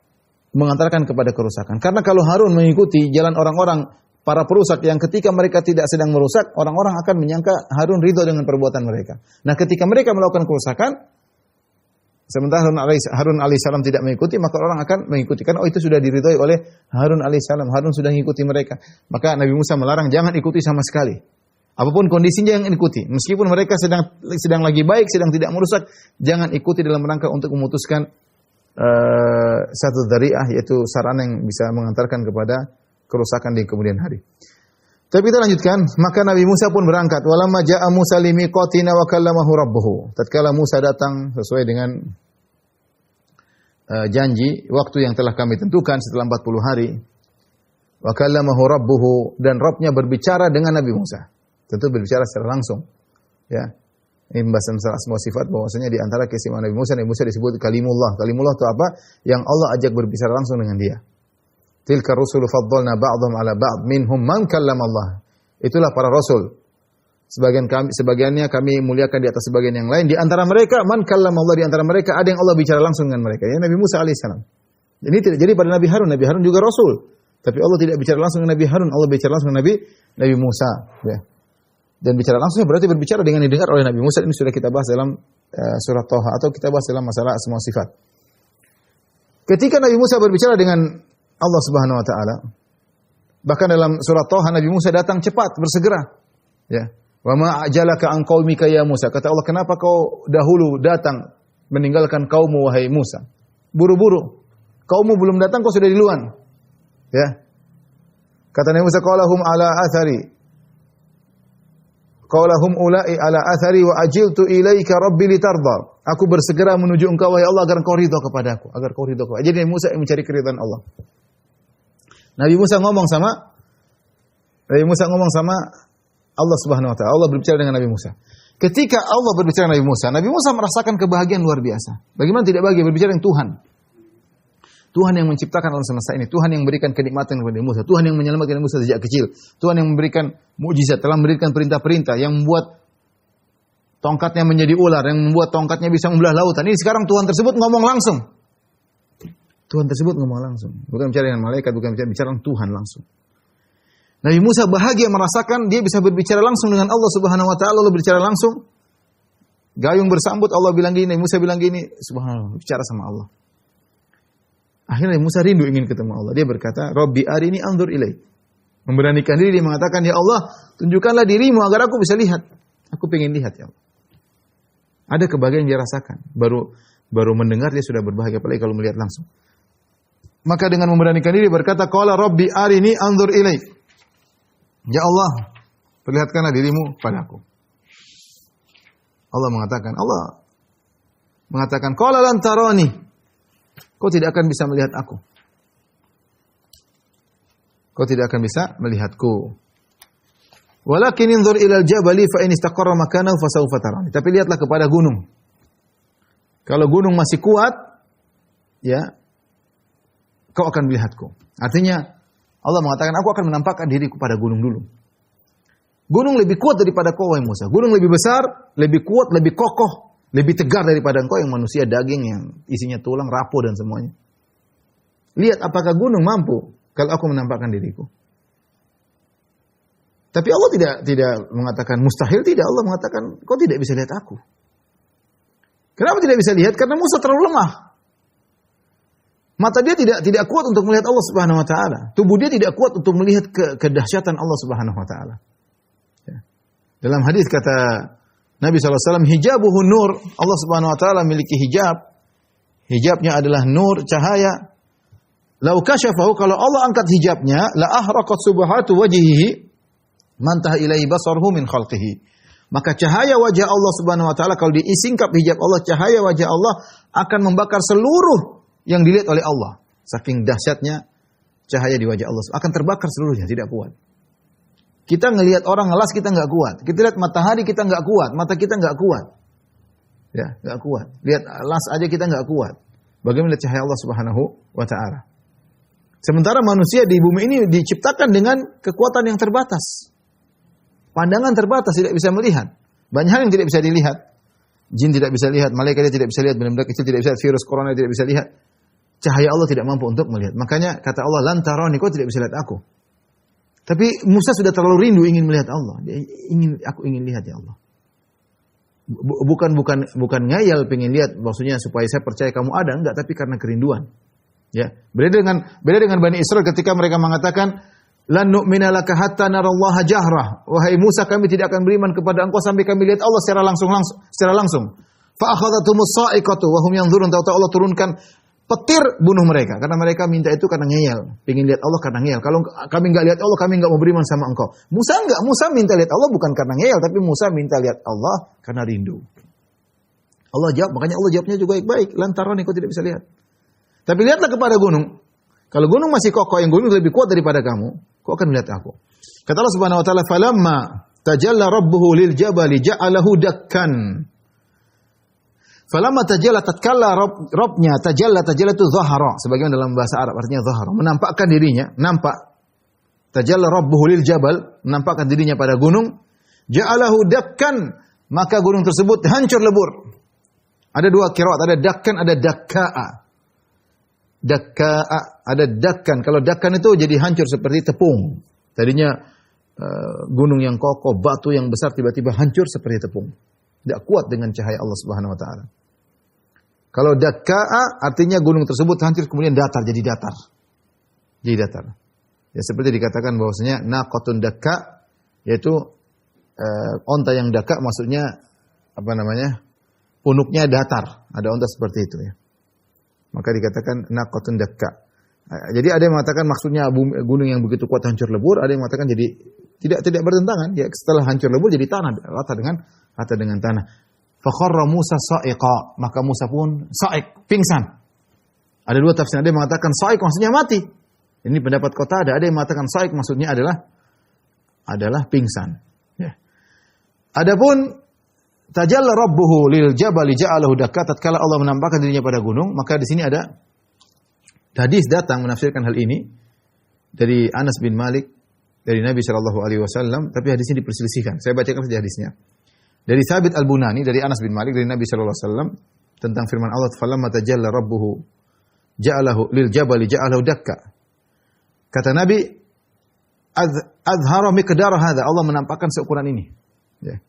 mengantarkan kepada kerusakan. Karena kalau Harun mengikuti jalan orang-orang para perusak yang ketika mereka tidak sedang merusak, orang-orang akan menyangka Harun ridho dengan perbuatan mereka. Nah, ketika mereka melakukan kerusakan, sementara Harun alaihissalam tidak mengikuti, maka orang akan mengikuti. Karena itu sudah diridhoi oleh Harun alaihissalam. Harun sudah mengikuti mereka. Maka Nabi Musa melarang, jangan ikuti sama sekali. Apapun kondisinya yang ikuti. Meskipun mereka sedang lagi baik, sedang tidak merusak, jangan ikuti dalam rangka untuk memutuskan satu dzari'ah, yaitu sarana yang bisa mengantarkan kepada kerusakan di kemudian hari. Tapi kita lanjutkan, maka Nabi Musa pun berangkat. Walamma ja'a Musa limiqatina wa kallamahu rabbuhu. Tatkala Musa datang sesuai dengan janji, waktu yang telah kami tentukan setelah 40 hari. Wa kallamahu rabbuhu, dan Rabb-nya berbicara dengan Nabi Musa. Tentu berbicara secara langsung. Ya. Ini pembahasan masalah asma sifat, bahwasanya di antara keistimewaan Nabi Musa disebut kalimullah. Kalimullah itu apa? Yang Allah ajak berbicara langsung dengan dia. Tilka rusulu faddalna ba'dhum ala ba'd minhum man kallamallah. Itulah para rasul. Sebagiannya kami muliakan di atas sebagian yang lain. Di antara mereka man kallamallah, di antara mereka ada yang Allah bicara langsung dengan mereka. Ya, Nabi Musa alaihissalam. Ini tidak jadi pada Nabi Harun. Nabi Harun juga rasul. Tapi Allah tidak bicara langsung dengan Nabi Harun, Allah bicara langsung dengan Nabi Musa. Ya. Dan bicara langsungnya berarti berbicara dengan didengar oleh Nabi Musa. Ini sudah kita bahas dalam surat Thaha, atau kita bahas dalam masalah asma sifat. Ketika Nabi Musa berbicara dengan Allah Subhanahu wa taala, bahkan dalam surat Thaha Nabi Musa datang cepat, bersegera. Ya. Wa ma ajalaka an qaumika ya Musa. Kata Allah, kenapa kau dahulu datang meninggalkan kaummu wahai Musa? Buru-buru. Kaummu belum datang, kau sudah duluan. Ya. Kata Nabi Musa, qalahum ala athari. Qaulahum ulai ala athari wa ajiltu ilaika rabbi litarda. Aku bersegera menuju engkau wahai Allah agar engkau ridha kepadaku, agar kau ridha kepada. Jadi Nabi Musa yang mencari keridhaan Allah. Nabi Musa ngomong sama Allah Subhanahu wa taala. Allah berbicara dengan Nabi Musa. Ketika Allah berbicara dengan Nabi Musa merasakan kebahagiaan luar biasa. Bagaimana tidak bahagia berbicara dengan Tuhan? Tuhan yang menciptakan alam semesta ini, Tuhan yang memberikan kenikmatan kepada Musa, Tuhan yang menyelamatkan Musa sejak kecil, Tuhan yang memberikan mukjizat, telah memberikan perintah-perintah, yang membuat tongkatnya menjadi ular, yang membuat tongkatnya bisa membelah lautan. Ini sekarang Tuhan tersebut ngomong langsung. Tuhan tersebut ngomong langsung, bukan bicara dengan malaikat, bukan bicara dengan Tuhan langsung. Nabi Musa bahagia merasakan dia bisa berbicara langsung dengan Allah Subhanahu wa taala, Allah berbicara langsung. Gayung bersambut, Allah bilang gini, Nabi Musa bilang gini, subhanallah, bicara sama Allah. Akhirnya Musa rindu ingin ketemu Allah. Dia berkata, Rabbi arini anzur ilaik. Memberanikan diri, dia mengatakan, ya Allah, tunjukkanlah dirimu agar aku bisa lihat. Aku pengen lihat ya Allah. Ada kebahagiaan yang dia rasakan. Baru mendengar dia sudah berbahagia, apalagi kalau melihat langsung. Maka dengan memberanikan diri berkata, qala Rabbi arini anzur ilaik. Ya Allah, perlihatkanlah dirimu padaku. Allah mengatakan, qala lan tarani. Kau tidak akan bisa melihat aku. Kau tidak akan bisa melihatku. Walakin inzur ilal jabali fa in istaqarra makanahu fa sawfa tarani. Tapi lihatlah kepada gunung. Kalau gunung masih kuat, ya, kau akan melihatku. Artinya Allah mengatakan, aku akan menampakkan diriku pada gunung dulu. Gunung lebih kuat daripada kau, wahai Musa. Gunung lebih besar, lebih kuat, lebih kokoh, lebih tegar daripada engkau yang manusia daging yang isinya tulang, rapuh dan semuanya. Lihat apakah gunung mampu kalau aku menampakkan diriku. Tapi Allah tidak mengatakan mustahil, tidak. Allah mengatakan kau tidak bisa lihat aku. Kenapa tidak bisa lihat? Karena Musa terlalu lemah. Mata dia tidak kuat untuk melihat Allah Subhanahu wa taala. Tubuh dia tidak kuat untuk melihat kedahsyatan Allah Subhanahu wa taala. Ya. Dalam hadis kata Nabi SAW, hijabuhun nur. Allah Subhanahu wa taala memiliki hijab Hijabnya adalah nur, cahaya. Lau kasyafahu, kalau Allah angkat hijabnya, la ahraqat subhatu wajhihi man taha ilaihi basarhu min khalqihi. Maka cahaya wajah Allah Subhanahu wa taala kalau diisingkap hijab Allah, cahaya wajah Allah akan membakar seluruh yang dilihat oleh Allah. Saking dahsyatnya cahaya di wajah Allah akan terbakar seluruhnya, tidak kuat. Kita ngelihat orang ngelas kita nggak kuat. Kita lihat matahari kita nggak kuat, mata kita nggak kuat. Ya, nggak kuat. Lihat las aja kita nggak kuat. Bagaimana lihat cahaya Allah Subhanahu wa taala? Sementara manusia di bumi ini diciptakan dengan kekuatan yang terbatas. Pandangan terbatas, tidak bisa melihat. Banyak hal yang tidak bisa dilihat. Jin tidak bisa lihat, malaikat tidak bisa lihat, benda-benda kecil tidak bisa lihat, virus corona tidak bisa lihat. Cahaya Allah tidak mampu untuk melihat. Makanya kata Allah, lan tarani, kau tidak bisa lihat aku. Tapi Musa sudah terlalu rindu ingin melihat Allah. Aku ingin lihat ya Allah. Bukan ngayal pengen lihat, maksudnya supaya saya percaya kamu ada, enggak, tapi karena kerinduan. Ya, beda dengan Bani Israil ketika mereka mengatakan lan nu'mina laka hatta narallaha jahrah. Wahai Musa, kami tidak akan beriman kepada engkau sampai kami lihat Allah secara langsung. Fa akhadhatumus sa'iqatu wa hum yanzurun. Tahu-tahu Allah turunkan petir bunuh mereka karena mereka minta itu karena ngeyel, pengen lihat Allah karena ngeyel. Kalau kami enggak lihat Allah, kami enggak mau beriman sama engkau. Musa minta lihat Allah bukan karena ngeyel, tapi Musa minta lihat Allah karena rindu. Allah jawab, makanya Allah jawabnya juga baik-baik, lantaran kau tidak bisa lihat. Tapi lihatlah kepada gunung. Kalau gunung masih kokoh, yang gunung lebih kuat daripada kamu, kau akan melihat aku. Kata Allah Subhanahu wa taala, "Falamma tajalla rabbuhu lil jabali ja'alahu dakkan." Falamma tajalla, tatkala Rabbnya tajalla itu zahara, sebagaimana dalam bahasa Arab artinya zahara, menampakkan dirinya, nampak. Tajalla rabbuhu lil jabal, menampakkan dirinya pada gunung, ja'alahu dakkan, maka gunung tersebut hancur lebur. Ada dua qiraat, ada dakkan, ada dakka'a. Dakka'a, ada dakkan. Kalau dakkan itu jadi hancur seperti tepung. Tadinya gunung yang kokoh, batu yang besar tiba-tiba hancur seperti tepung. Tidak kuat dengan cahaya Allah Subhanahu wa taala. Kalau dakka'a artinya gunung tersebut hancur kemudian datar, jadi datar. Jadi datar. Ya seperti dikatakan bahwasanya naqatun dakka, yaitu onta yang dakka maksudnya apa namanya? Punuknya datar. Ada onta seperti itu ya. Maka dikatakan naqatun dakka. Jadi ada yang mengatakan maksudnya gunung yang begitu kuat hancur lebur, ada yang mengatakan jadi tidak bertentangan, ya setelah hancur lebur jadi tanah, rata dengan tanah. Fa kharra Musa sa'iqa, maka Musa pun sa'iq, pingsan. Ada dua tafsir, ada yang mengatakan sa'iq maksudnya mati. Ini pendapat Qatadah, ada yang mengatakan sa'iq maksudnya adalah pingsan. Ya. Adapun tajalla rabbuhu lil jabali ja'alahu dakka, tatkala Allah menampakkan dirinya pada gunung, maka di sini ada hadis datang menafsirkan hal ini dari Anas bin Malik dari Nabi sallallahu alaihi wasallam, tapi hadis ini diperselisihkan. Saya bacakan saja hadisnya. Dari Thabit Al-Bunani dari Anas bin Malik dari Nabi sallallahu alaihi wasallam tentang firman Allah, "Falamma tajalla rabbuhu ja'alahu lil jabali ja'alahu dakka." Kata Nabi, "Azhara miqdar hadza." Allah menampakkan seukuran ini. Ya.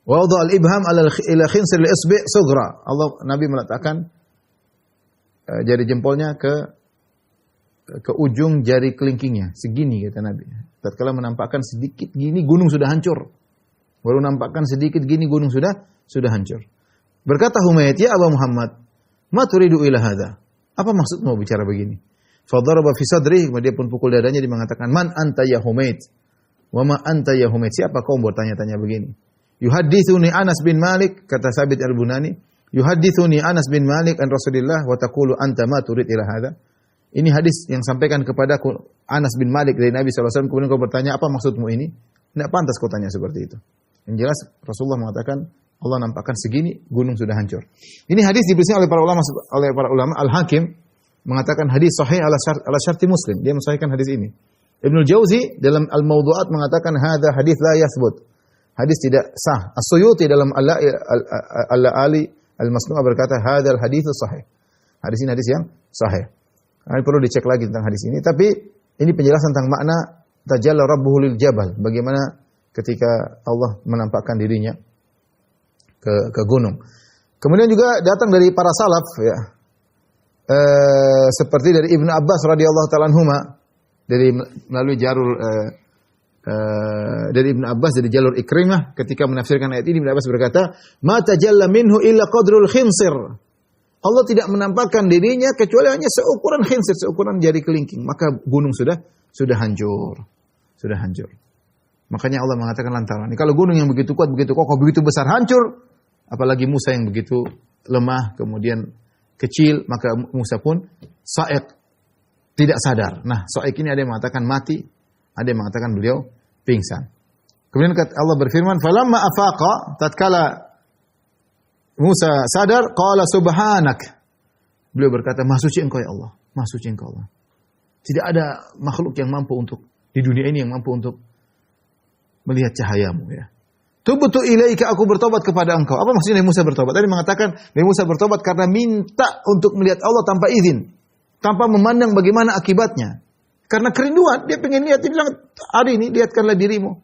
Wa wada al-ibham ila khinsir al-isbi' sughra. Nabi meletakkan jari jempolnya ke ujung jari kelingkingnya, segini kata Nabi. Tatkala menampakkan sedikit gini gunung sudah hancur. Baru nampakkan sedikit gini gunung sudah hancur. Berkata Humayd, "Ya Aba Muhammad, ma turidu ila hadza?" Apa maksudmu bicara begini? Fa daraba fi sadri, dia pun pukul dadanya, dia mengatakan, "Man anta ya Humayd? Wa ma anta ya Humayd? Siapa kau bertanya-tanya begini?" Yuhaddithuni Anas bin Malik, kata Thabit Al-Bunani, "Yuhaddithuni Anas bin Malik an Rasulillah wa taqulu anta ma turid ila hadza?" Ini hadis yang sampaikan kepadaku Anas bin Malik dari Nabi SAW, kemudian kau bertanya, apa maksudmu ini? Tidak pantas kau tanya seperti itu. Yang jelas Rasulullah mengatakan Allah nampakkan segini gunung sudah hancur. Ini hadis diperselisihkan oleh para ulama. Al-Hakim mengatakan hadis sahih ala syarti Muslim. Dia mensahihkan hadis ini. Ibnu Jauzi dalam Al-Mawdu'at mengatakan hadza hadis la yathbut. Hadis tidak sah. As-Suyuti dalam Al-Ali Al-Masnu'ah berkata hadzal hadits sahih. Hadis ini hadis yang sahih. Ini perlu dicek lagi tentang hadis ini, tapi ini penjelasan tentang makna tajalla rabbuhu lil jabal, bagaimana ketika Allah menampakkan dirinya ke gunung. Kemudian juga datang dari para salaf ya. Seperti dari Ibnu Abbas radhiyallahu ta'ala anhuma melalui dari Ibnu Abbas dari jalur Ikrimah ketika menafsirkan ayat ini, Ibnu Abbas berkata, "Ma tajalla minhu illa qadrul khinsir." Allah tidak menampakkan dirinya kecuali hanya seukuran khinsir, seukuran jari kelingking. Maka gunung sudah hancur. Sudah hancur. Makanya Allah mengatakan lantaran. Kalau gunung yang begitu kuat, begitu kokoh, begitu besar hancur, apalagi Musa yang begitu lemah, kemudian kecil, maka Musa pun sa'iq, tidak sadar. Nah, sa'iq ini ada yang mengatakan mati, ada yang mengatakan beliau pingsan. Kemudian Allah berfirman, "Falamma afaqa," tatkala Musa sadar, qala subhanak. Beliau berkata, "Maha suci Engkau ya Allah, Maha suci Engkau Allah." Tidak ada makhluk yang mampu untuk di dunia ini yang mampu untuk melihat cahayamu ya. Tubtu ilaika, aku bertobat kepada Engkau. Apa maksudnya Nabi Musa bertobat? Tadi mengatakan Nabi Musa bertobat karena minta untuk melihat Allah tanpa izin, tanpa memandang bagaimana akibatnya. Karena kerinduan, dia pengen lihat, dia bilang, "Hari ini lihatkanlah dirimu."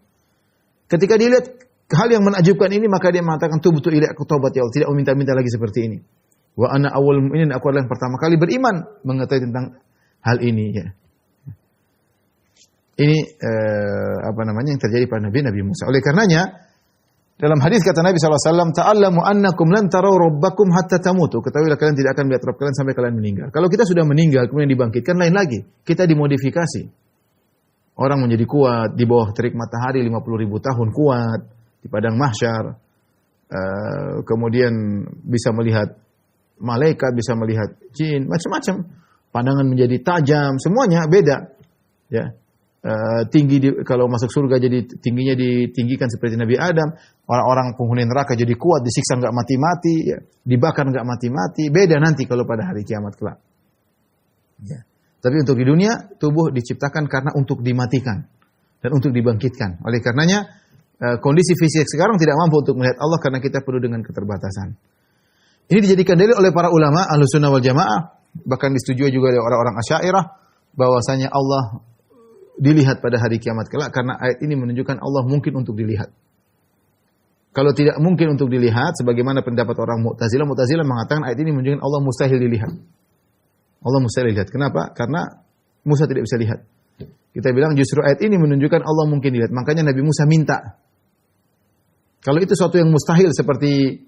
Ketika dia lihat hal yang menakjubkan ini, maka dia mengatakan, "Tubtu ilaika, aku tobat ya Allah, tidak meminta-minta lagi seperti ini." Wa ana awwalul mu'minin, aku adalah yang pertama kali beriman mengetahui tentang hal ini ya. Ini yang terjadi pada Nabi Musa. Oleh karenanya dalam hadis kata Nabi SAW, "Ta'allamu annakum lan taraw rabbakum hatta tamutu." Ketahuilah kalian tidak akan melihat Rabb kalian sampai kalian meninggal. Kalau kita sudah meninggal kemudian dibangkitkan, lain lagi. Kita dimodifikasi. Orang menjadi kuat di bawah terik matahari 50.000 tahun kuat di padang mahsyar. Kemudian bisa melihat malaikat, bisa melihat jin, macam-macam. Pandangan menjadi tajam, semuanya beda. Ya. Kalau masuk surga jadi tingginya ditinggikan seperti Nabi Adam. Orang-orang penghuni neraka jadi kuat, disiksa enggak mati-mati, ya. Dibakar enggak mati-mati. Beda nanti kalau pada hari kiamat kelak. Ya. Tapi untuk di dunia, tubuh diciptakan karena untuk dimatikan dan untuk dibangkitkan. Oleh karenanya, kondisi fisik sekarang tidak mampu untuk melihat Allah karena kita penuh dengan keterbatasan. Ini dijadikan dalil oleh para ulama Ahlussunnah wal Jamaah, bahkan disetujui juga oleh orang-orang Asy'ariyah bahwasanya Allah dilihat pada hari kiamat kelak karena ayat ini menunjukkan Allah mungkin untuk dilihat. Kalau tidak mungkin untuk dilihat, sebagaimana pendapat orang Mu'tazilah mengatakan ayat ini menunjukkan Allah mustahil dilihat. Allah mustahil dilihat. Kenapa? Karena Musa tidak bisa lihat. Kita bilang justru ayat ini menunjukkan Allah mungkin dilihat. Makanya Nabi Musa minta. Kalau itu suatu yang mustahil seperti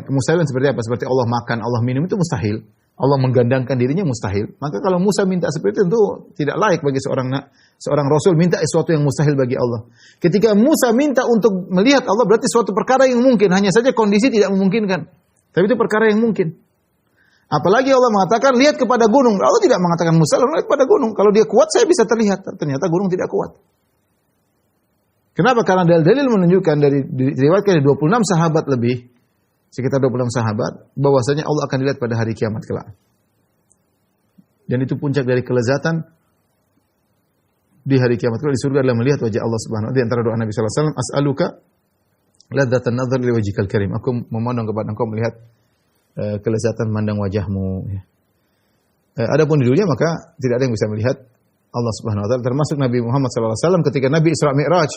kemustahilan seperti apa? Seperti Allah makan, Allah minum, itu mustahil. Allah menggandangkan dirinya mustahil. Maka kalau Musa minta seperti itu tentu tidak layak bagi seorang rasul minta sesuatu yang mustahil bagi Allah. Ketika Musa minta untuk melihat Allah berarti suatu perkara yang mungkin, hanya saja kondisi tidak memungkinkan. Tapi itu perkara yang mungkin. Apalagi Allah mengatakan lihat kepada gunung. Allah tidak mengatakan Musa lihat kepada gunung. Kalau dia kuat saya bisa terlihat. Ternyata gunung tidak kuat. Kenapa? Karena dalil-dalil menunjukkan diriwayatkan dari 26 sahabat lebih, sekitar 26 sahabat, bahwasanya Allah akan dilihat pada hari kiamat kelak. Dan itu puncak dari kelezatan di hari kiamat kelak di surga adalah melihat wajah Allah Subhanahu wa taala. Di antara doa Nabi sallallahu alaihi wasallam, "As'aluka ladzatan nazar li wajhikal karim." Aku memohon kepada Engkau melihat kelezatan memandang wajahmu. Adapun di dunia maka tidak ada yang bisa melihat Allah Subhanahu wa taala, termasuk Nabi Muhammad sallallahu alaihi wasallam ketika Nabi Isra Mi'raj.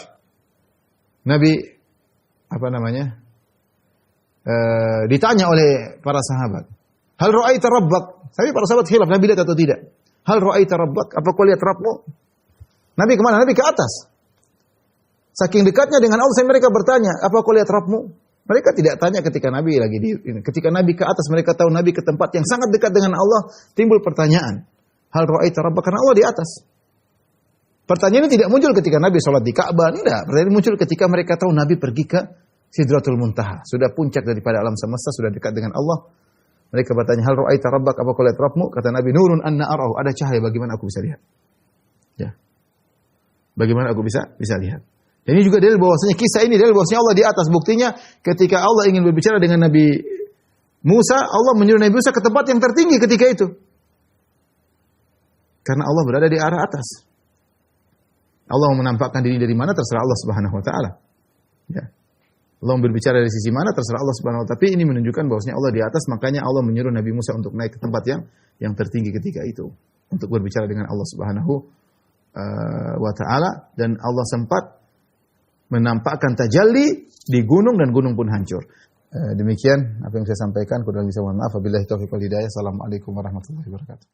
Ditanya oleh para sahabat, "Hal ra'aita rabbak?" Tapi para sahabat khilaf, Nabi lihat atau tidak. "Hal ra'aita rabbak?" Apa kau lihat Rabbmu? Nabi kemana? Nabi ke atas. Saking dekatnya dengan Allah, mereka bertanya, "Apa kau lihat Rabbmu?" Mereka tidak tanya ketika Nabi lagi ketika Nabi ke atas, mereka tahu Nabi ke tempat yang sangat dekat dengan Allah, timbul pertanyaan, "Hal ra'aita rabbak?" Karena Allah di atas. Pertanyaan ini tidak muncul ketika Nabi sholat di Ka'bah, tidak. Pertanyaan ini muncul ketika mereka tahu Nabi pergi ke Sidratul Muntaha, sudah puncak daripada alam semesta, sudah dekat dengan Allah. Mereka bertanya, "Hal ra'aita rabbak?" Apa kau lihat Rabbmu? Kata Nabi, "Nurun anna arahu." Ada cahaya, bagaimana aku bisa lihat? Ya. Bagaimana aku bisa lihat? Dan ini juga dalil bahwasanya kisah ini dalil bahwasanya Allah di atas. Buktinya ketika Allah ingin berbicara dengan Nabi Musa, Allah menyuruh Nabi Musa ke tempat yang tertinggi ketika itu. Karena Allah berada di arah atas. Allah menampakkan diri dari mana terserah Allah Subhanahu wa taala. Ya. Allah berbicara dari sisi mana terserah Allah Subhanahu wa taala. Tapi ini menunjukkan bahwasanya Allah di atas, makanya Allah menyuruh Nabi Musa untuk naik ke tempat yang tertinggi ketika itu untuk berbicara dengan Allah Subhanahu wa taala, dan Allah sempat menampakkan tajalli di gunung dan gunung pun hancur. Demikian apa yang saya sampaikan, kurang bisa mohon maaf. Wabillahi taufiq wal hidayah. Assalamualaikum warahmatullahi wabarakatuh.